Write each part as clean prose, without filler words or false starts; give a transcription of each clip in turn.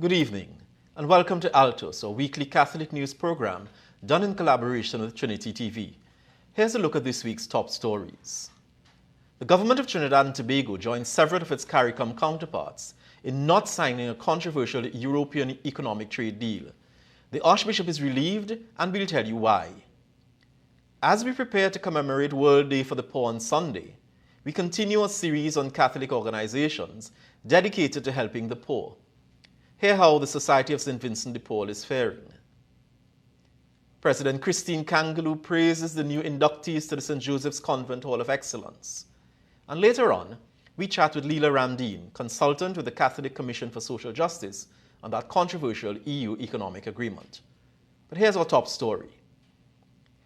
Good evening, and welcome to Altos, a weekly Catholic news program done in collaboration with Trinity TV. Here's a look at this week's top stories. The government of Trinidad and Tobago joined several of its CARICOM counterparts in not signing a controversial European economic trade deal. The Archbishop is relieved, and we'll tell you why. As we prepare to commemorate World Day for the Poor on Sunday, we continue a series on Catholic organizations dedicated to helping the poor. Hear how the Society of St. Vincent de Paul is faring. President Christine Kangaloo praises the new inductees to the St. Joseph's Convent Hall of Excellence. And later on, we chat with Leela Ramdeen, consultant with the Catholic Commission for Social Justice, on that controversial EU economic agreement. But here's our top story.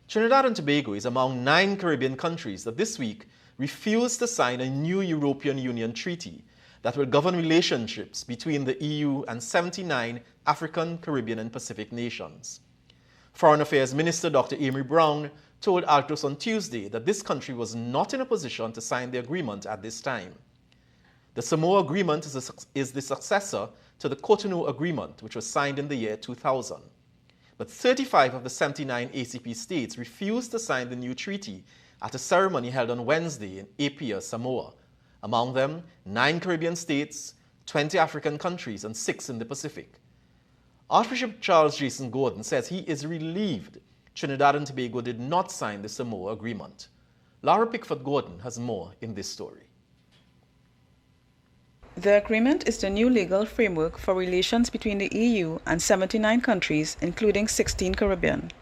Trinidad and Tobago is among 9 Caribbean countries that this week refused to sign a new European Union treaty that will govern relationships between the EU and 79 African, Caribbean, and Pacific nations. Foreign Affairs Minister Dr. Amory Brown told Altos on Tuesday that this country was not in a position to sign the agreement at this time. The Samoa Agreement is the successor to the Cotonou Agreement, which was signed in the year 2000. But 35 of the 79 ACP states refused to sign the new treaty at a ceremony held on Wednesday in Apia, Samoa. Among them, 9 Caribbean states, 20 African countries, and 6 in the Pacific. Archbishop Charles Jason Gordon says he is relieved Trinidad and Tobago did not sign the Samoa Agreement. Laura Pickford-Gordon has more in this story. The agreement is the new legal framework for relations between the EU and 79 countries, including 16 Caribbean.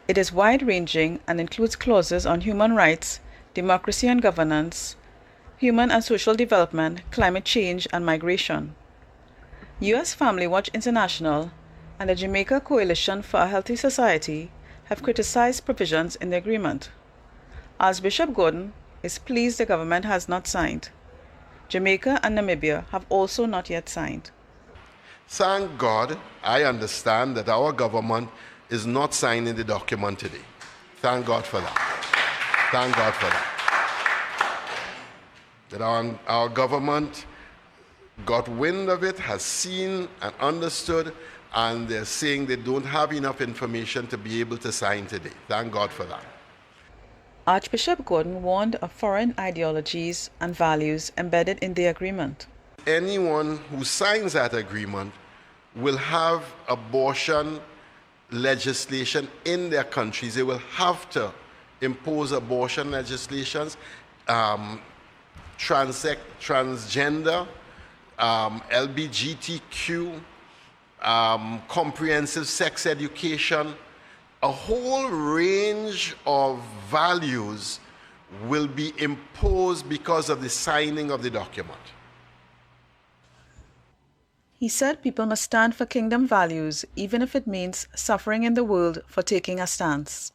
It is wide-ranging and includes clauses on human rights, democracy and governance, human and social development, climate change, and migration. U.S. Family Watch International and the Jamaica Coalition for a Healthy Society have criticized provisions in the agreement. Archbishop Gordon is pleased the government has not signed. Jamaica and Namibia have also not yet signed. Thank God, I understand that our government is not signing the document today. Thank God for that. Thank God for that. That our government got wind of it, has seen and understood, and they're saying they don't have enough information to be able to sign today. Thank God for that. Archbishop Gordon warned of foreign ideologies and values embedded in the agreement. Anyone who signs that agreement will have abortion legislation in their countries. They will have to impose abortion legislations, transgender, LGBTQ, comprehensive sex education. A whole range of values will be imposed because of the signing of the document. He said people must stand for kingdom values, even if it means suffering in the world for taking a stance.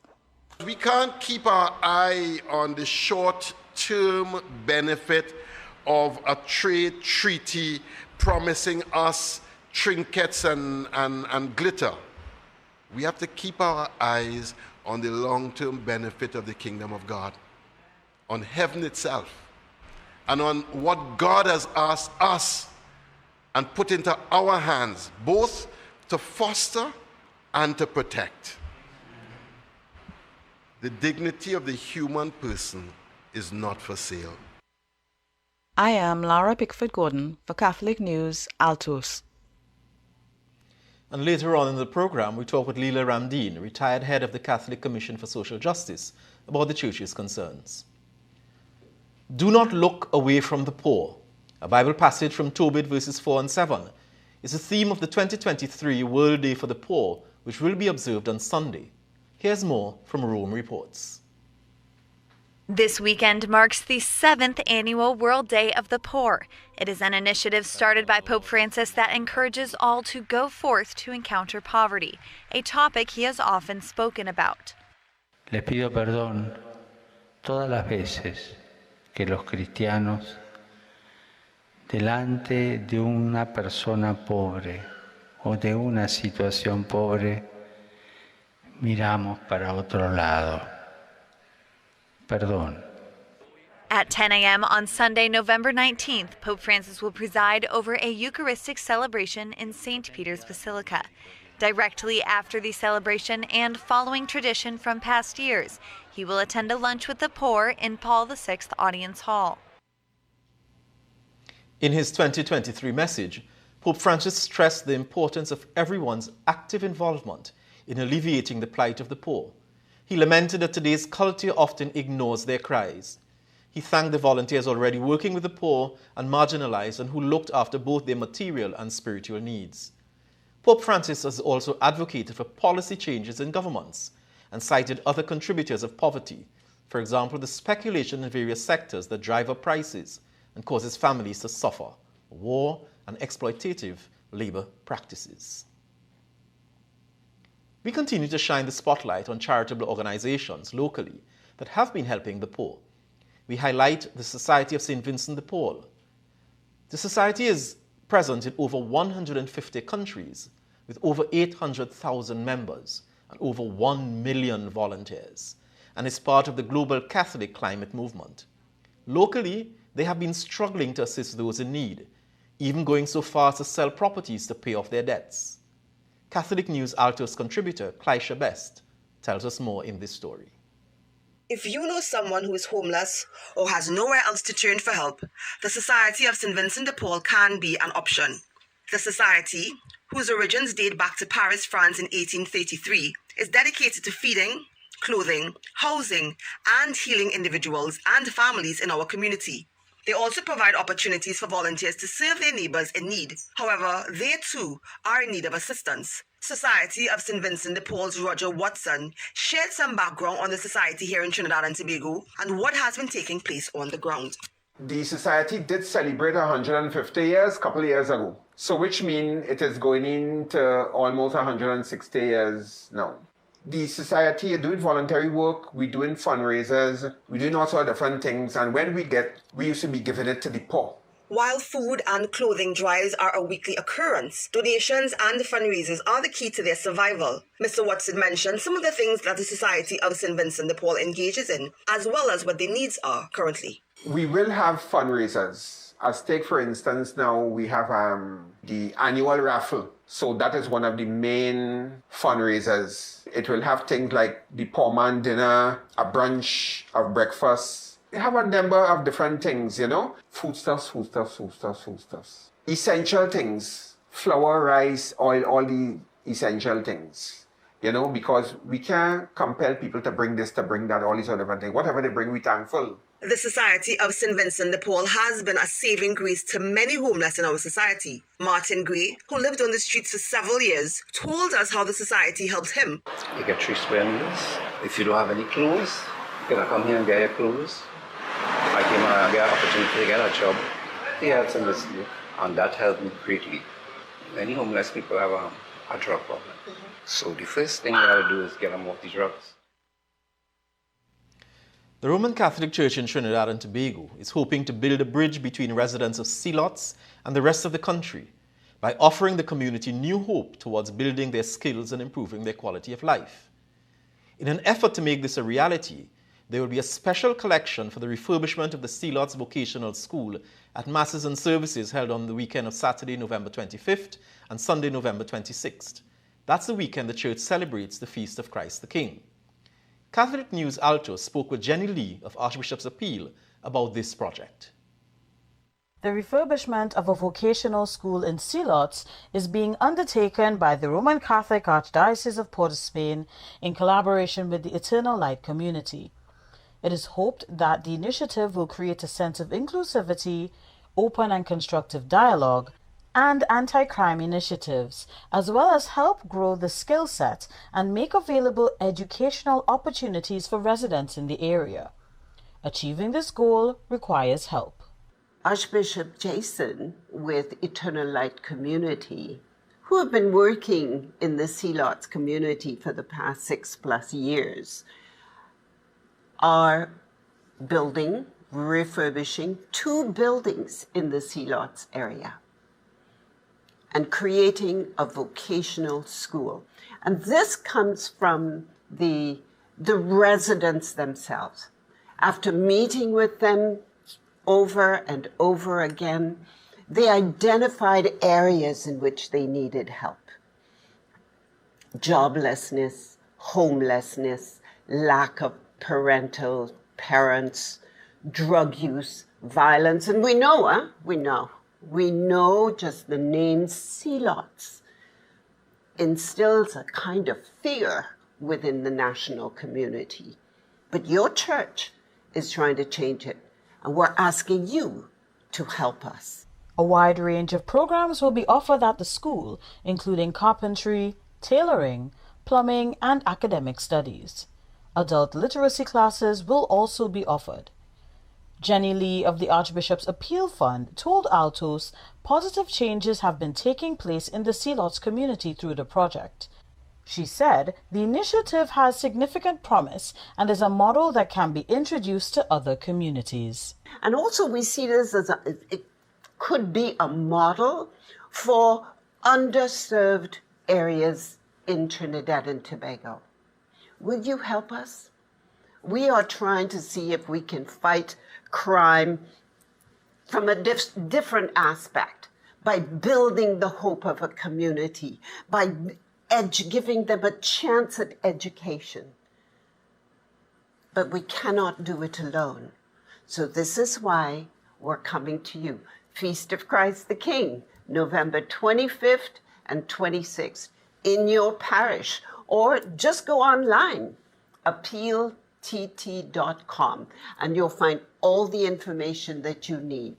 We can't keep our eye on the short-term benefit of a trade treaty promising us trinkets and glitter. We have to keep our eyes on the long-term benefit of the kingdom of God, on heaven itself, and on what God has asked us and put into our hands, both to foster and to protect. The dignity of the human person is not for sale. I am Laura Pickford-Gordon for Catholic News, Altos. And later on in the program, we talk with Leela Ramdeen, retired head of the Catholic Commission for Social Justice, about the Church's concerns. Do not look away from the poor. A Bible passage from Tobit verses 4 and 7 is the theme of the 2023 World Day for the Poor, which will be observed on Sunday. Here's more from Rome Reports. This weekend marks the 7th annual World Day of the Poor. It is an initiative started by Pope Francis that encourages all to go forth to encounter poverty, a topic he has often spoken about. Les pido perdón todas las veces que los cristianos, delante de una persona pobre o de una situación pobre, miramos para otro lado. Perdón. At 10 a.m. on Sunday, November 19th, Pope Francis will preside over a Eucharistic celebration in St. Peter's Basilica. Directly after the celebration and following tradition from past years, he will attend a lunch with the poor in Paul VI Audience Hall. In his 2023 message, Pope Francis stressed the importance of everyone's active involvement in alleviating the plight of the poor. He lamented that today's culture often ignores their cries. He thanked the volunteers already working with the poor and marginalized and who looked after both their material and spiritual needs. Pope Francis has also advocated for policy changes in governments and cited other contributors of poverty, for example, the speculation in various sectors that drive up prices and causes families to suffer, war and exploitative labor practices. We continue to shine the spotlight on charitable organizations locally that have been helping the poor. We highlight the Society of St. Vincent de Paul. The society is present in over 150 countries with over 800,000 members and over 1 million volunteers, and is part of the global Catholic climate movement. Locally, they have been struggling to assist those in need, even going so far as to sell properties to pay off their debts. Catholic News Altos contributor Clysha Best tells us more in this story. If you know someone who is homeless or has nowhere else to turn for help, the Society of St. Vincent de Paul can be an option. The society, whose origins date back to Paris, France in 1833, is dedicated to feeding, clothing, housing, and healing individuals and families in our community. They also provide opportunities for volunteers to serve their neighbors in need. However, they too are in need of assistance. Society of St. Vincent de Paul's Roger Watson shared some background on the society here in Trinidad and Tobago and what has been taking place on the ground. The society did celebrate 150 years a couple of years ago. So which means it is going into almost 160 years now. The society is doing voluntary work, we're doing fundraisers, we're doing all sorts of different things, and when we used to be giving it to the poor. While food and clothing drives are a weekly occurrence, donations and fundraisers are the key to their survival. Mr. Watson mentioned some of the things that the Society of St. Vincent de Paul engages in, as well as what their needs are currently. We will have fundraisers. As take, for instance, now we have the annual raffle. So that is one of the main fundraisers. It will have things like the poor man dinner, a brunch of breakfast. We have a number of different things, foodstuffs. Essential things, flour, rice, oil, all the essential things, because we can't compel people to bring this, to bring that, all these other different things. Whatever they bring, we're thankful. The Society of St. Vincent de Paul has been a saving grace to many homeless in our society. Martin Gray, who lived on the streets for several years, told us how the society helped him. You get 3 square meals. If you don't have any clothes, you can come here and get your clothes. I came and get an opportunity to get a job. He helps in this, and that helped me greatly. Many homeless people have a drug problem. So the first thing I gotta do is get them off the drugs. The Roman Catholic Church in Trinidad and Tobago is hoping to build a bridge between residents of Sealots and the rest of the country by offering the community new hope towards building their skills and improving their quality of life. In an effort to make this a reality, there will be a special collection for the refurbishment of the Sealots Vocational School at Masses and Services held on the weekend of Saturday, November 25th and Sunday, November 26th. That's the weekend the church celebrates the Feast of Christ the King. Catholic News Altos spoke with Jenny Lee of Archbishop's Appeal about this project. The refurbishment of a vocational school in Sealots is being undertaken by the Roman Catholic Archdiocese of Port of Spain in collaboration with the Eternal Light community. It is hoped that the initiative will create a sense of inclusivity, open and constructive dialogue, and anti-crime initiatives, as well as help grow the skill set and make available educational opportunities for residents in the area. Achieving this goal requires help. Archbishop Jason with Eternal Light Community, who have been working in the Sealots community for the past 6+ years, are refurbishing 2 buildings in the Sealots area and creating a vocational school. And this comes from the residents themselves. After meeting with them over and over again, they identified areas in which they needed help. Joblessness, homelessness, lack of parental parents, drug use, violence, and we know just the name Selots instills a kind of fear within the national community. But your church is trying to change it, and we're asking you to help us. A wide range of programs will be offered at the school, including carpentry, tailoring, plumbing, and academic studies. Adult literacy classes will also be offered. Jenny Lee of the Archbishop's Appeal Fund told Altos positive changes have been taking place in the Selots community through the project. She said the initiative has significant promise and is a model that can be introduced to other communities. And also we see this as it could be a model for underserved areas in Trinidad and Tobago. Will you help us? We are trying to see if we can fight crime from a different aspect by building the hope of a community, by giving them a chance at education. But we cannot do it alone. So this is why we're coming to you. Feast of Christ the King, November 25th and 26th in your parish, or just go online, appealtt.com, and you'll find all the information that you need.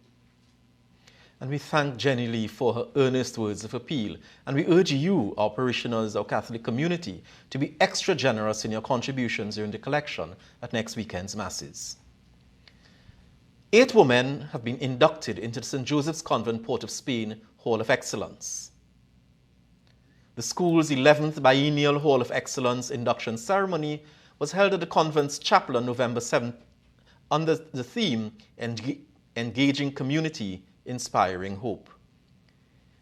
And we thank Jenny Lee for her earnest words of appeal. And we urge you, our parishioners, our Catholic community, to be extra generous in your contributions during the collection at next weekend's Masses. 8 women have been inducted into the St. Joseph's Convent, Port of Spain Hall of Excellence. The school's 11th biennial Hall of Excellence induction ceremony was held at the convent's chapel on November 7th under the theme Engaging Community, Inspiring Hope.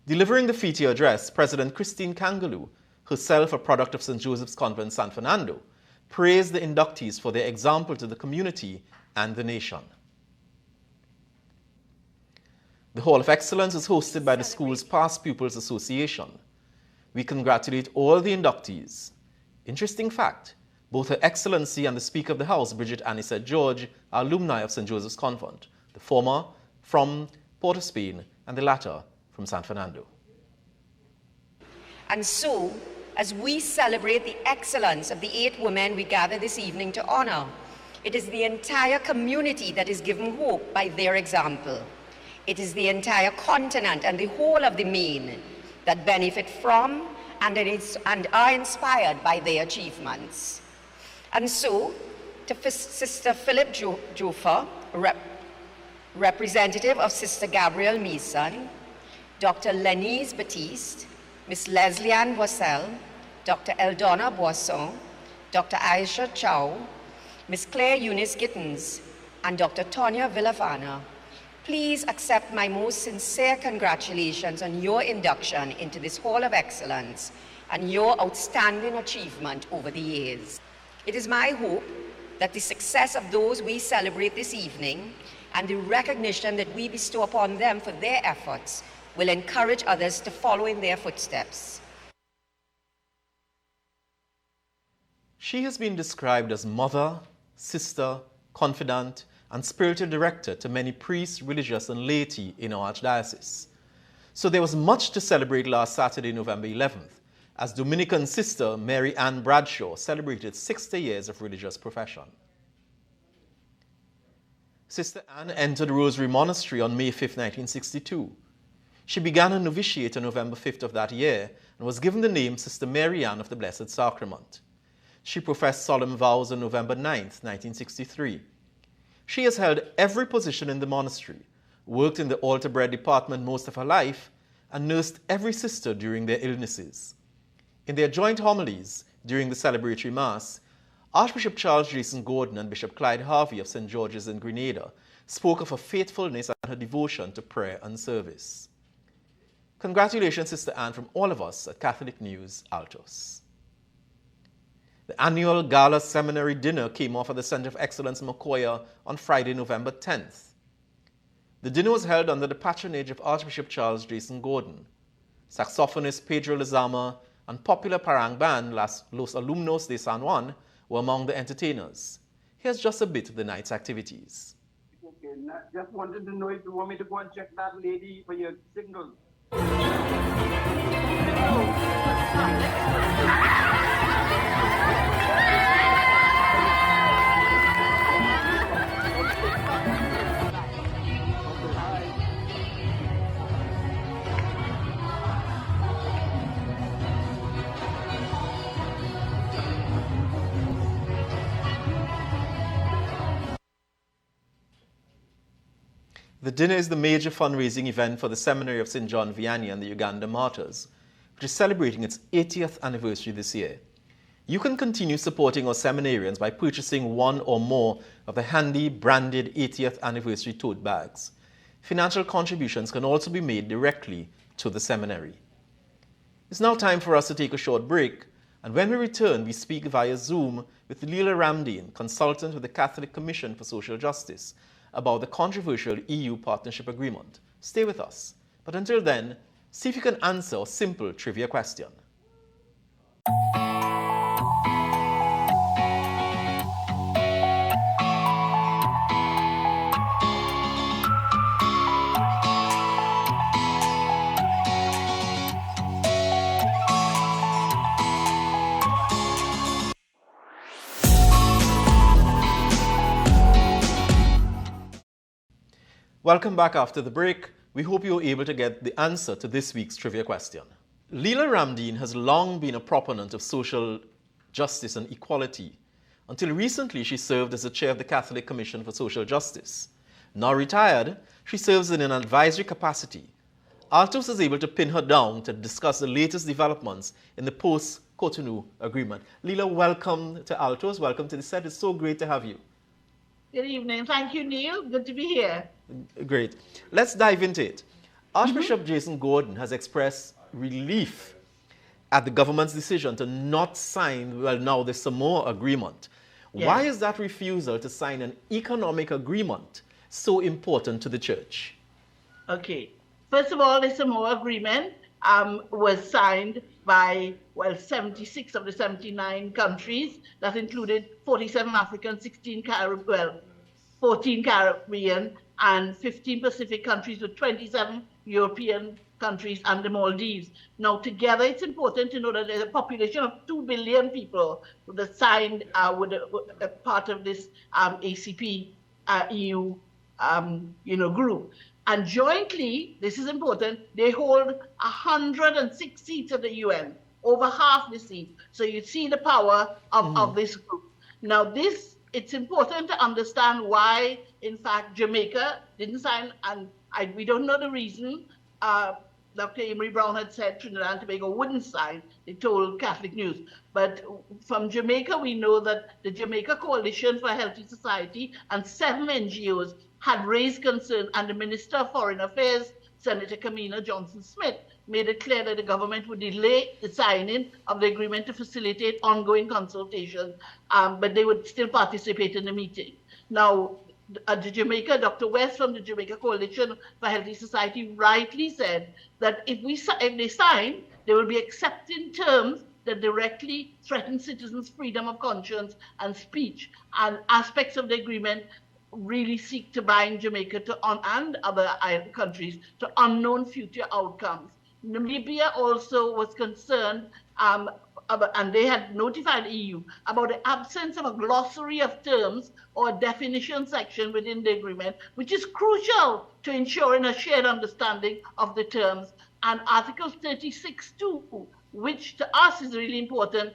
Delivering the feature address, President Christine Kangaloo, herself a product of St. Joseph's Convent, San Fernando, praised the inductees for their example to the community and the nation. The Hall of Excellence is hosted by the school's Past Pupils Association. We congratulate all the inductees. Interesting fact, both Her Excellency and the Speaker of the House, Bridget Anisette George, are alumni of St. Joseph's Convent, the former from Port of Spain and the latter from San Fernando. And so, as we celebrate the excellence of the 8 women we gather this evening to honor, it is the entire community that is given hope by their example. It is the entire continent and the whole of the Main that benefit from and are inspired by their achievements. And so, to Sister Philip Joffa, representative of Sister Gabrielle Mason, Dr. Lenise Batiste, Miss Leslie Ann Boissel, Dr. Eldona Boisson, Dr. Aisha Chow, Miss Claire Eunice Gittins, and Dr. Tonya Villavana, please accept my most sincere congratulations on your induction into this Hall of Excellence and your outstanding achievement over the years. It is my hope that the success of those we celebrate this evening and the recognition that we bestow upon them for their efforts will encourage others to follow in their footsteps. She has been described as mother, sister, confidant, and spiritual director to many priests, religious, and laity in our archdiocese. So there was much to celebrate last Saturday, November 11th, as Dominican sister Mary Ann Bradshaw celebrated 60 years of religious profession. Sister Ann entered Rosary Monastery on May 5, 1962. She began her novitiate on November 5th of that year and was given the name Sister Mary Ann of the Blessed Sacrament. She professed solemn vows on November 9, 1963. She has held every position in the monastery, worked in the altar bread department most of her life, and nursed every sister during their illnesses. In their joint homilies during the celebratory Mass, Archbishop Charles Jason Gordon and Bishop Clyde Harvey of St. George's in Grenada spoke of her faithfulness and her devotion to prayer and service. Congratulations, Sister Anne, from all of us at Catholic News, Altos. The annual Gala Seminary dinner came off at the Center of Excellence Mokoya on Friday, November 10th. The dinner was held under the patronage of Archbishop Charles Jason Gordon. Saxophonist Pedro Lezama and popular parang band Los Alumnos de San Juan were among the entertainers. Here's just a bit of the night's activities. Okay, just wanted to know if you want me to go and check that lady for your signal. The dinner is the major fundraising event for the Seminary of St. John Vianney and the Uganda Martyrs, which is celebrating its 80th anniversary this year. You can continue supporting our seminarians by purchasing one or more of the handy branded 80th anniversary tote bags. Financial contributions can also be made directly to the seminary. It's now time for us to take a short break, and when we return, we speak via Zoom with Leela Ramdeen, consultant with the Catholic Commission for Social Justice, about the controversial EU partnership agreement. Stay with us. But until then, see if you can answer a simple trivia question. Welcome back after the break. We hope you were able to get the answer to this week's trivia question. Leela Ramdeen has long been a proponent of social justice and equality. Until recently, she served as the chair of the Catholic Commission for Social Justice. Now retired, she serves in an advisory capacity. Altos is able to pin her down to discuss the latest developments in the post-Cotonou agreement. Leela, welcome to Altos. Welcome to the set. It's so great to have you. Good evening. Thank you, Neil. Good to be here. Great. Let's dive into it. Archbishop Jason Gordon has expressed relief at the government's decision to not sign, now the Samoa agreement. Yes. Why is that refusal to sign an economic agreement so important to the church? Okay. First of all, the Samoa agreement was signed by, 76 of the 79 countries. That included 47 African, 14 Caribbean, and 15 Pacific countries with 27 European countries and the Maldives. Now, together, it's important to know that there's a population of 2 billion people that signed with a part of this ACP EU group. And jointly, this is important, they hold 106 seats at the UN, over half the seats. So you see the power of this group. Now, it's important to understand why, in fact, Jamaica didn't sign, and we don't know the reason. Dr. Emery Brown had said Trinidad and Tobago wouldn't sign. They told Catholic News. But from Jamaica, we know that the Jamaica Coalition for a Healthy Society and 7 NGOs had raised concern, and the Minister of Foreign Affairs, Senator Kamina Johnson-Smith, made it clear that the government would delay the signing of the agreement to facilitate ongoing consultations, but they would still participate in the meeting. Now, at Jamaica, Dr. West from the Jamaica Coalition for Healthy Society rightly said that if they sign, they will be accepting terms that directly threaten citizens' freedom of conscience and speech, and aspects of the agreement really seek to bind Jamaica and other countries to unknown future outcomes. Namibia also was concerned, and they had notified the EU about the absence of a glossary of terms or a definition section within the agreement, which is crucial to ensuring a shared understanding of the terms. And Article 36.2, which to us is really important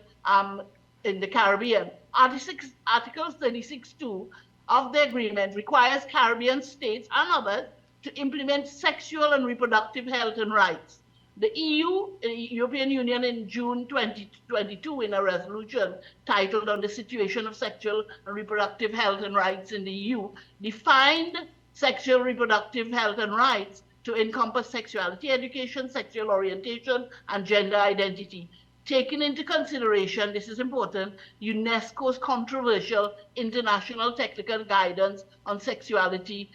in the Caribbean. Article 36.2 of the agreement requires Caribbean states and others to implement sexual and reproductive health and rights. The European Union, in June 2022, in a resolution titled On the Situation of Sexual and Reproductive Health and Rights in the EU, defined sexual reproductive health and rights to encompass sexuality education, sexual orientation, and gender identity. taking into consideration, this is important, UNESCO's controversial international technical guidance on sexuality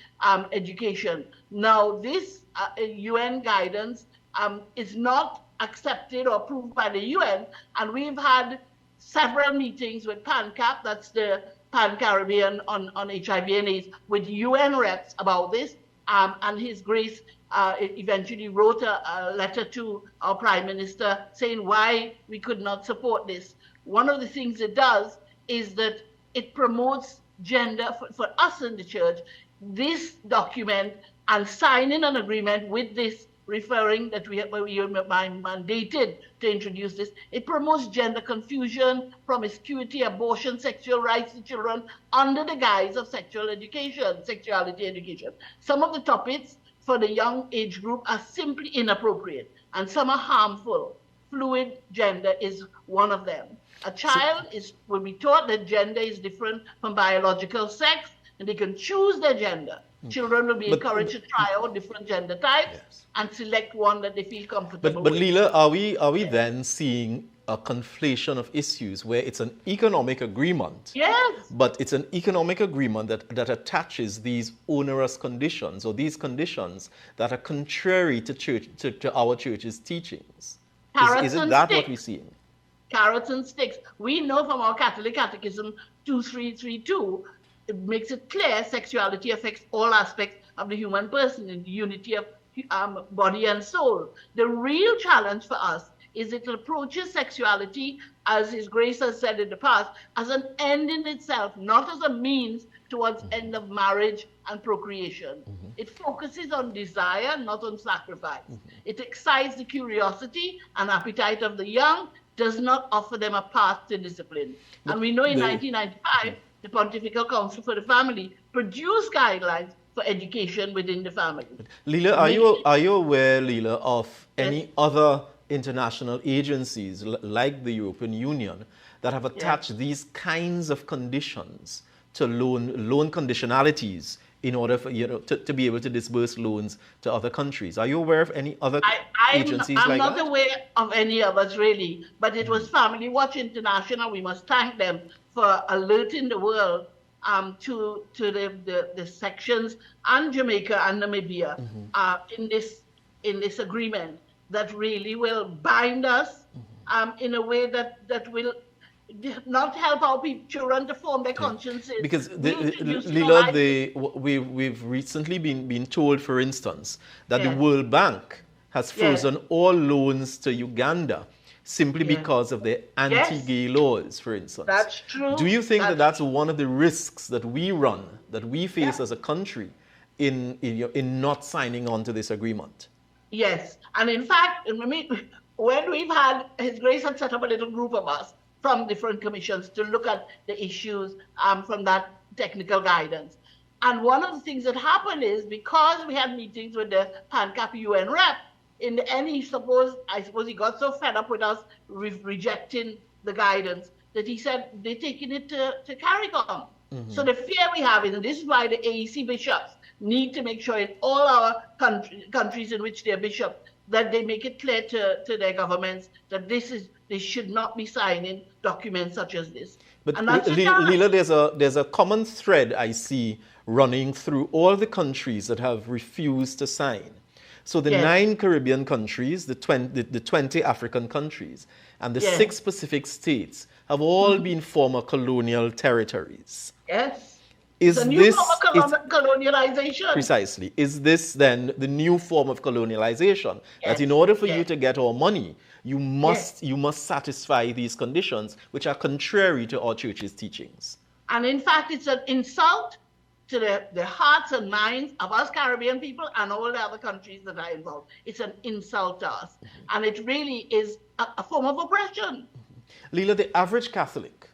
education. Now, this UN guidance is not accepted or approved by the UN, and we've had several meetings with PANCAP, that's the Pan-Caribbean on HIV and AIDS, with UN reps about this, and His Grace eventually wrote a letter to our Prime Minister saying why we could not support this. One of the things it does is that it promotes gender for us in the church. This document and signing an agreement with this referring that we are mandated to introduce this, it promotes gender confusion, promiscuity, abortion, sexual rights to children under the guise of sexuality education. Some of the topics for the young age group are simply inappropriate and some are harmful. Fluid gender is one of them. A child will be taught that gender is different from biological sex and they can choose their gender. Children will be encouraged to try out different gender types and select one that they feel comfortable with. But Leela, are we then seeing a conflation of issues where it's an economic agreement? Yes. But it's an economic agreement that attaches these onerous conditions or these conditions that are contrary to our church's teachings. Isn't that what we're seeing? Carrots and sticks. We know from our Catholic Catechism 2332, it makes it clear sexuality affects all aspects of the human person in the unity of body and soul. The real challenge for us is it approaches sexuality, as His Grace has said in the past, as an end in itself, not as a means towards end of marriage and procreation. It focuses on desire, not on sacrifice. It excites the curiosity and appetite of the young, does not offer them a path to discipline. And we know in 1995, the Pontifical Council for the Family produced guidelines for education within the family. Leela, are you aware, Leela, of any other international agencies like the European Union that have attached these kinds of conditions to loan conditionalities in order for to be able to disburse loans to other countries? Are you aware of any other agencies like that? I'm not aware of any others really, but it was Family Watch International. We must thank them for alerting the world to the sections and Jamaica and Namibia in this agreement that really will bind us in a way that will not help our children to form their consciences. Because Leela, we've recently been told, for instance, that the World Bank has frozen all loans to Uganda simply because of their anti-gay laws, for instance. That's true. Do you think that's one of the risks that we run, that we face as a country in not signing on to this agreement? Yes. And in fact, when we've had, His Grace had set up a little group of us from different commissions to look at the issues from that technical guidance. And one of the things that happened is because we had meetings with the PANCAP UN rep, in the end, I suppose he got so fed up with us rejecting the guidance that he said they're taking it to CARICOM. So the fear we have is, and this is why the AEC bishops need to make sure in all our countries in which they're bishops, that they make it clear to their governments that they should not be signing documents such as this. But Leela, there's a common thread I see running through all the countries that have refused to sign. So the 9 Caribbean countries, the 20 African countries, and the 6 Pacific states have all been former colonial territories. Yes. Is the new this form of colonialization? Precisely. Is this then the new form of colonialization? That in order for you to get our money, you must satisfy these conditions, which are contrary to our church's teachings. And in fact, it's an insult to the hearts and minds of us Caribbean people and all the other countries that are involved. It's an insult to us. And it really is a form of oppression. Leela, the average Catholic,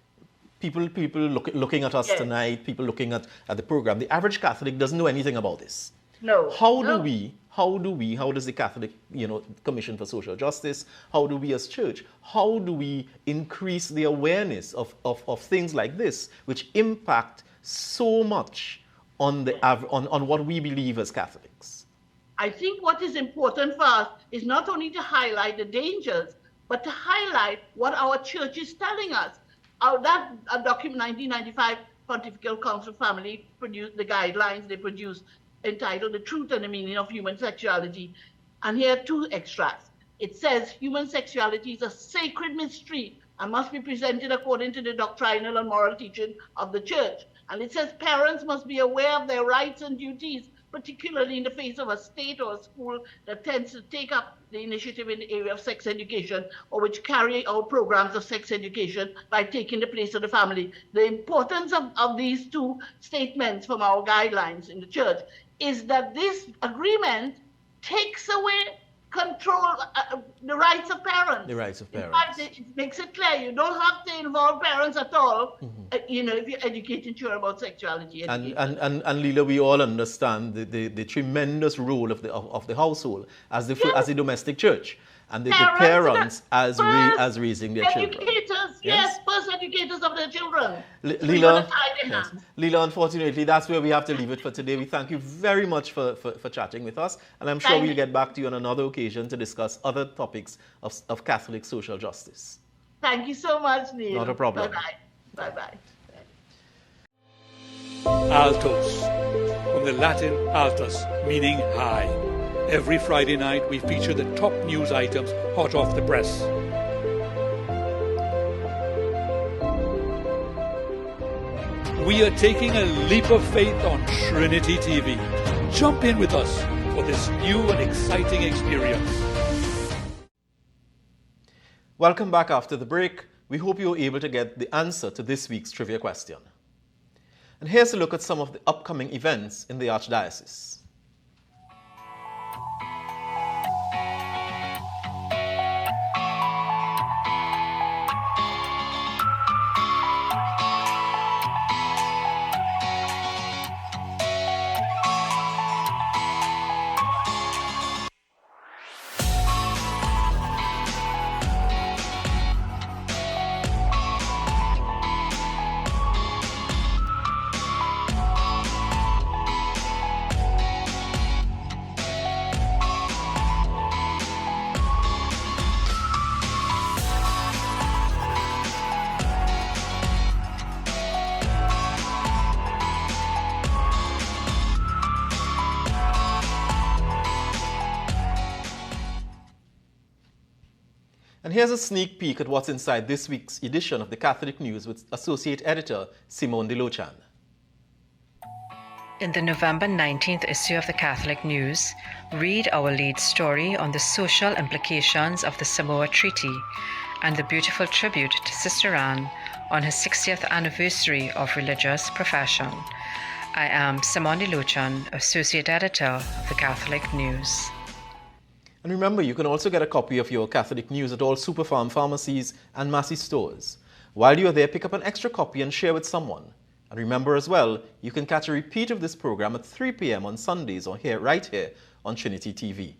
people looking at us tonight, people looking at the program, the average Catholic doesn't know anything about this. No. How does the Catholic, Commission for Social Justice, how do we as church, how do we increase the awareness of things like this, which impact so much on what we believe as Catholics? I think what is important for us is not only to highlight the dangers, but to highlight what our church is telling us. That document 1995 Pontifical Council Family produced the guidelines they produced entitled The Truth and the Meaning of Human Sexuality. And here are two extracts. It says human sexuality is a sacred mystery and must be presented according to the doctrinal and moral teaching of the church. And it says parents must be aware of their rights and duties, particularly in the face of a state or a school that tends to take up the initiative in the area of sex education, or which carry out programs of sex education by taking the place of the family. The importance of these two statements from our guidelines in the church is that this agreement takes away control the rights of parents. The rights of parents. In fact, it makes it clear you don't have to involve parents at all, if you're educating children about sexuality. And Leela, we all understand the tremendous role of the household as the domestic church, and the parents as raising their children. Educators, yes, first educators of their children. Leela, Leela, unfortunately, that's where we have to leave it for today. We thank you very much for chatting with us, and I'm sure we'll get back to you on another occasion to discuss other topics of Catholic social justice. Thank you so much, Neil. Not a problem. Bye-bye. Bye-bye. Altos, from the Latin altus, meaning high. Every Friday night, we feature the top news items hot off the press. We are taking a leap of faith on Trinity TV. Jump in with us for this new and exciting experience. Welcome back after the break. We hope you were able to get the answer to this week's trivia question. And here's a look at some of the upcoming events in the Archdiocese. And here's a sneak peek at what's inside this week's edition of the Catholic News with Associate Editor Simone de Lochan. In the November 19th issue of the Catholic News, read our lead story on the social implications of the Samoa Treaty and the beautiful tribute to Sister Anne on her 60th anniversary of religious profession. I am Simone de Lochan, Associate Editor of the Catholic News. And remember, you can also get a copy of your Catholic News at all Superfarm pharmacies and Massy stores. While you are there, pick up an extra copy and share with someone. And remember as well, you can catch a repeat of this program at 3 p.m. on Sundays or right here on Trinity TV.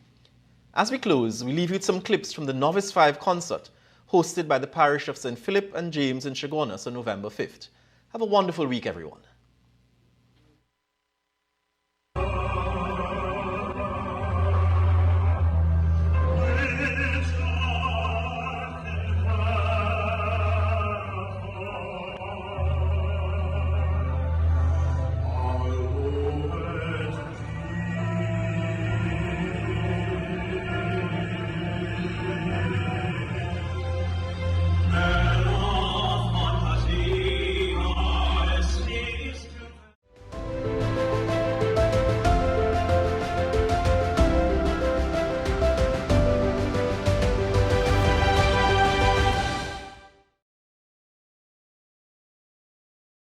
As we close, we leave you with some clips from the Novice 5 concert hosted by the parish of St. Philip and James in Chaguanas on November 5th. Have a wonderful week, everyone.